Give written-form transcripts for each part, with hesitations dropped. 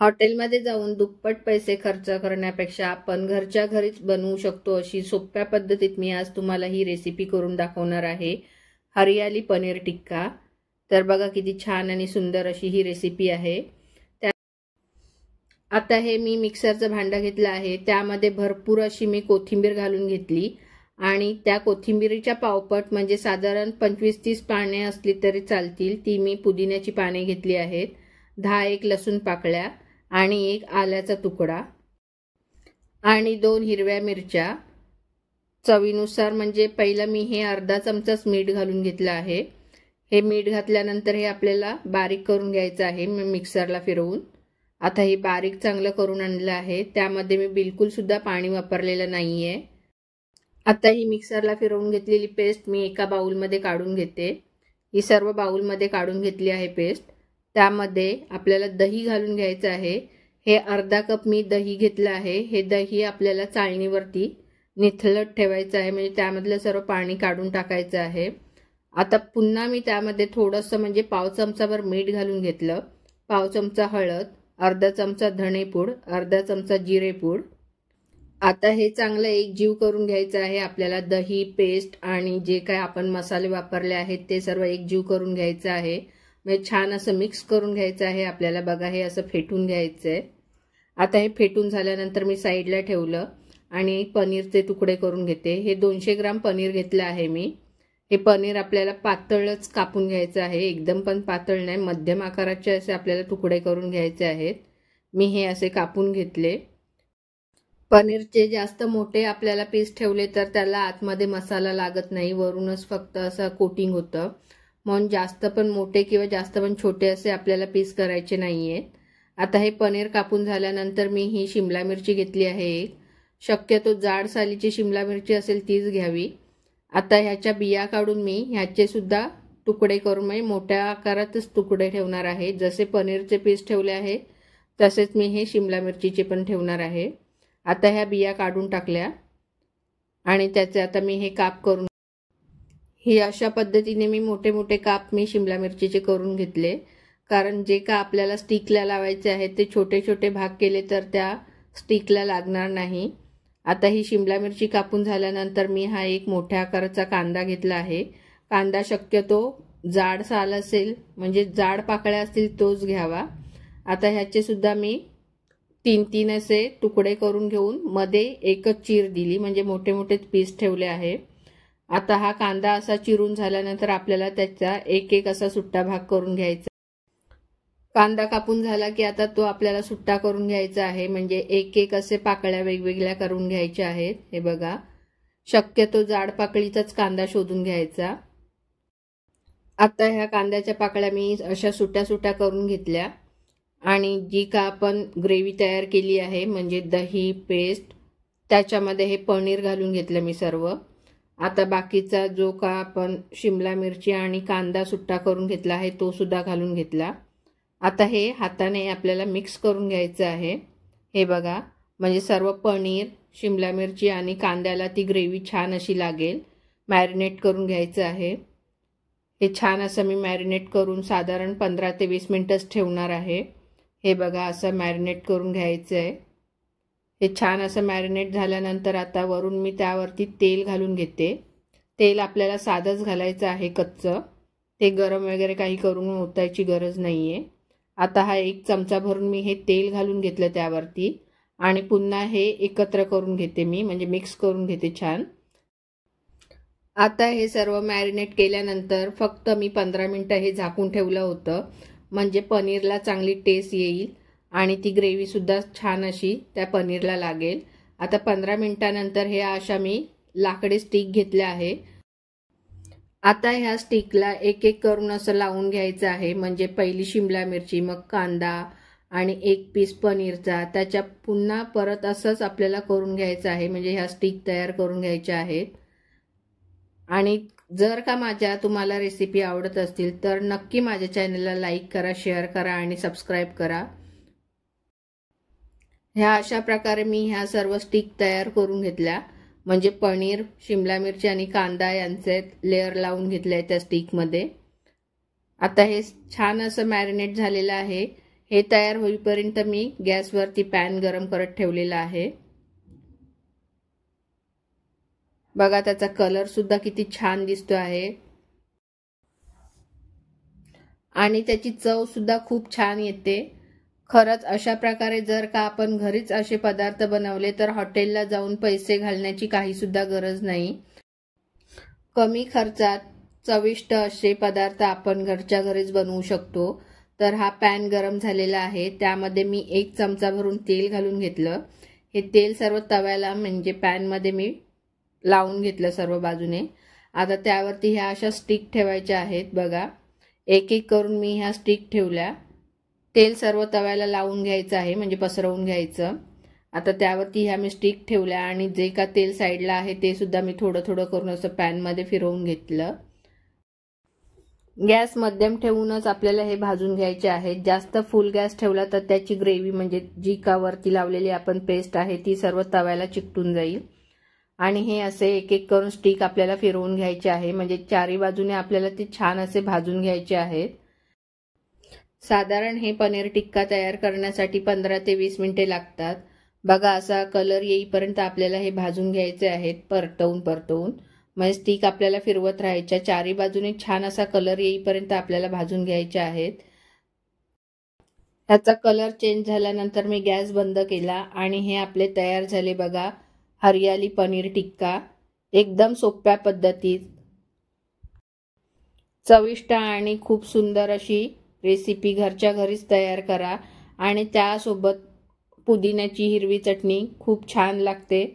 हॉटेलमध्ये जाऊन दुप्पट पैसे खर्च करण्यापेक्षा आपण घरच्या घरीच बनवू शकतो अशी सोप्या पद्धतीत मी आज तुम्हाला ही रेसिपी करून दाखवणार आहे, हरियाली पनीर टिक्का। तर बघा किती छान आणि सुंदर अशी ही रेसिपी आहे। आता हे मी मिक्सरचं भांडं घेतलं आहे, त्यामध्ये भरपूर अशी मी कोथिंबीर घालून घेतली आणि त्या कोथिंबीरीच्या पावपट म्हणजे साधारण 25-30 पाने असली तरी चालतील, ती मी पुदिन्याची पाने घेतली आहेत। 10-1 लसूण पाकळ्या आणि 1 आल्याचा तुकडा आणि 2 हिरव्या मिरच्या चवीनुसार। म्हणजे पहिला मी हे अर्धा चमचाच मीठ घालून घेतलं आहे। हे मीठ घातल्यानंतर हे आपल्याला बारीक करून घ्यायचं आहे मिक्सरला फिरवून। आता हे बारीक चांगलं करून आणलं आहे, त्यामध्ये मी बिलकुल सुद्धा पाणी वापरलेलं नाहीये। आता ही मिक्सरला फिरवून घेतलेली पेस्ट मी एका बाउलमध्ये काढून घेते। ही सर्व बाउलमध्ये काढून घेतली आहे पेस्ट। त्यामध्ये आपल्याला दही घालून घ्यायचं आहे। हे अर्धा कप मी दही घेतलं आहे। हे दही आपल्याला चाळणीवरती निथळत ठेवायचं आहे, म्हणजे त्यामधलं सर्व पाणी काढून टाकायचं आहे। आता पुन्हा मी त्यामध्ये थोडंसं म्हणजे पाव चमचाभर मीठ घालून घेतलं, पाव चमचा हळद, अर्धा चमचा धणेपूड, अर्धा चमचा जिरेपूड। आता हे चांगलं एकजीव करून घ्यायचं आहे आपल्याला। दही पेस्ट आणि जे काय आपण मसाले वापरले आहेत ते सर्व एकजीव करून घ्यायचं आहे, म्हणजे छान असं मिक्स करून घ्यायचं आहे आपल्याला। बघा हे असं फेटून घ्यायचंय। आता हे फेटून झाल्यानंतर मी साईडला ठेवलं आणि पनीरचे तुकडे करून घेते। हे 200 ग्राम पनीर घेतलं आहे मी। हे पनीर आपल्याला पातळच कापून घ्यायचं आहे, एकदम पण पातळ नाही, मध्यम आकाराचे असे आपल्याला तुकडे करून घ्यायचे आहेत। मी हे असे कापून घेतले। पनीरचे जास्त मोठे आपल्याला पीस ठेवले तर त्याला आतमध्ये मसाला लागत नाही, वरूनच फक्त असं कोटिंग होतं, म्हणून जास्त पण मोठे किंवा जास्त पण छोटे असे आपल्याला पीस करायचे नाहीयेत। आता हे पनीर कापून झाल्यानंतर मी ही शिमला मिरची घेतली आहे। शक्यतो जाड सालीची शिमला मिरची असेल तीच घ्यावी। आता ह्याच्या बिया काढून मी ह्याचे सुद्धा तुकडे करून म्हणजे मोठ्या आकारातच तुकडे ठेवणार आहे। जसे पनीरचे पीस ठेवले आहे तसेच मी हे शिमला मिरचीचे पण ठेवणार आहे। आता ह्या बिया काढून टाकल्या आणि त्याचे आता मी हे काप करून, ही अशा पद्धतीने मी मोठे मोठे काप मी शिमला मिरचीचे करून घेतले, कारण जे का आपल्याला स्टिकला लावायचे आहे ते छोटे छोटे भाग केले तर त्या स्टिकला लागणार नाही। आता ही शिमला मिरची कापून झाल्यानंतर मी हा एक मोठ्या आकाराचा कांदा घेतला आहे। कांदा शक्यतो जाड साल असेल म्हणजे जाड पाकळ्या असतील तोच घ्यावा। आता ह्याचे सुद्धा मी 3-3 असे तुकडे करून घेऊन मध्ये एकच चीर दिली, म्हणजे मोठे मोठे पीस ठेवले आहे। आता हा कांदा असा चिरून झाल्यानंतर आपल्याला त्याचा एक एक असा सुट्टा भाग करून घ्यायचा। कांदा कापून झाला की आता तो आपल्याला सुट्टा करून घ्यायचा आहे, म्हणजे एक एक असे पाकळ्या वेगवेगळ्या करून घ्यायच्या आहेत। हे बघा, शक्यतो जाड पाकळीचाच कांदा शोधून घ्यायचा। आता ह्या कांद्याच्या पाकळ्या मी अशा सुट्या सुट्या करून घेतल्या आणि जी का आपण ग्रेव्ही तयार केली आहे म्हणजे दही पेस्ट, त्याच्यामध्ये हे पनीर घालून घेतलं मी सर्व। आता बाकीचा जो का आपण शिमला मिरची आणि कांदा सुट्टा करून घेतला आहे तो सुद्धा घालून घेतला। आता हे हाताने आपल्याला मिक्स करून घ्यायचं आहे। हे बघा, म्हणजे सर्व पनीर शिमला मिरची आणि कांद्याला ती ग्रेव्ही छान अशी लागेल। मॅरिनेट करून घ्यायचं आहे। हे छान असं मी मॅरिनेट करून साधारण 15 ते 20 मिनिटच ठेवणार आहे। हे बघा, असं मॅरिनेट करून घ्यायचं आहे। हे छान असं मॅरिनेट झाल्यानंतर आता वरून मी त्यावरती तेल घालून घेते। तेल आपल्याला साधंच घालायचं आहे, कच्चं, ते गरम वगैरे काही करून ओतायची गरज नाहीये। आता हा 1 चमचा भरून मी हे तेल घालून घेतलं त्यावरती आणि पुन्हा हे एकत्र करून घेते मी, म्हणजे मिक्स करून घेते छान। आता हे सर्व मॅरिनेट केल्यानंतर फक्त मी 15 मिनिटं हे झाकून ठेवलं होतं, म्हणजे पनीरला चांगली टेस्ट येईल आणि ती ग्रेव्ही सुद्धा छान अशी त्या पनीरला लागेल। आता 15 मिनिटानंतर हे अशा मी लाकडी स्टिक घेतल्या आहे। आता ह्या स्टिकला एक एक करून असं लावून घ्यायचं आहे, म्हणजे पहिली शिमला मिरची, मग कांदा आणि 1 पीस पनीरचा, त्याच्या पुन्हा परत असंच आपल्याला करून घ्यायचं आहे, म्हणजे ह्या स्टिक तयार करून घ्यायच्या आहेत। आणि जर का माझ्या तुम्हाला रेसिपी आवडत असतील तर नक्की माझ्या चॅनलला लाईक करा, शेअर करा आणि सबस्क्राईब करा। ह्या अशा प्रकारे मी ह्या सर्व स्टिक तयार करून घेतल्या, म्हणजे पनीर शिमला मिरची आणि कांदा यांचे लेयर लावून घेतले त्या स्टिकमध्ये। आता हे छान असं मॅरिनेट झालेलं आहे। हे तयार होईपर्यंत मी गॅसवरती पॅन गरम करत ठेवलेला आहे। बघा त्याचा कलर सुद्धा किती छान दिसतो आहे आणि त्याची चव सुद्धा खूप छान येते। खरंच अशा प्रकारे जर का आपण घरीच असे पदार्थ बनवले तर हॉटेलला जाऊन पैसे घालण्याची काही सुद्धा गरज नाही। कमी खर्चात चविष्ट असे पदार्थ आपण घरच्या घरीच बनवू शकतो। तर हा पॅन गरम झालेला आहे, त्यामध्ये मी 1 चमचा भरून तेल घालून घेतलं। हे तेल सर्व तव्याला म्हणजे पॅन मध्ये मी लावून घेतलं सर्व बाजूने। आता त्यावरती ह्या अशा स्टिक ठेवायच्या आहेत। बघा एक एक करून मी ह्या स्टिक ठेवल्या। तेल सर्व तव्याला लावून घ्यायचं आहे म्हणजे पसरवून घ्यायचं। आता त्यावरती ह्या मी स्टिक ठेवल्या आणि जे का तेल साईडला आहे ते सुद्धा मी थोडं थोडं करून असं पॅन मध्ये फिरवून घेतलं। गॅस मध्यम ठेवूनच आपल्याला हे भाजून घ्यायचे आहे। जास्त फुल गॅस ठेवला तर त्याची ग्रेव्ही म्हणजे जी का वरती लावलेली आपण पेस्ट आहे ती सर्व तव्याला चिकटून जाईल। आणि हे असे एक एक करून स्टिक आपल्याला फिरवून घ्यायचे आहे म्हणजे चारी बाजूने आपल्याला ते छान असे भाजून घ्यायचे आहेत। साधारण हे पनीर टिक्का तयार करण्यासाठी 15 ते 20 मिनिटे लागतात। बघा असा कलर येईपर्यंत आपल्याला हे भाजून घ्यायचे आहेत परतवून म्हणजे स्टिक आपल्याला फिरवत राहायच्या। चारी बाजूने छान असा कलर येईपर्यंत आपल्याला भाजून घ्यायचे आहेत। त्याचा कलर चेंज झाल्यानंतर मी गॅस बंद केला आणि हे आपले तयार झाले। बघा हरियाली पनीर टिक्का एकदम सोप्या पद्धतीत चविष्ट आणि खूप सुंदर अशी रेसिपी घरच्या घरीच तयार करा आणि त्यासोबत पुदिन्याची हिरवी चटणी खूप छान लागते।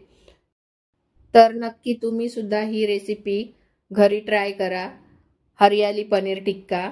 तर नक्की तुम्ही सुद्धा ही रेसिपी घरी ट्राय करा, हरियाली पनीर टिक्का।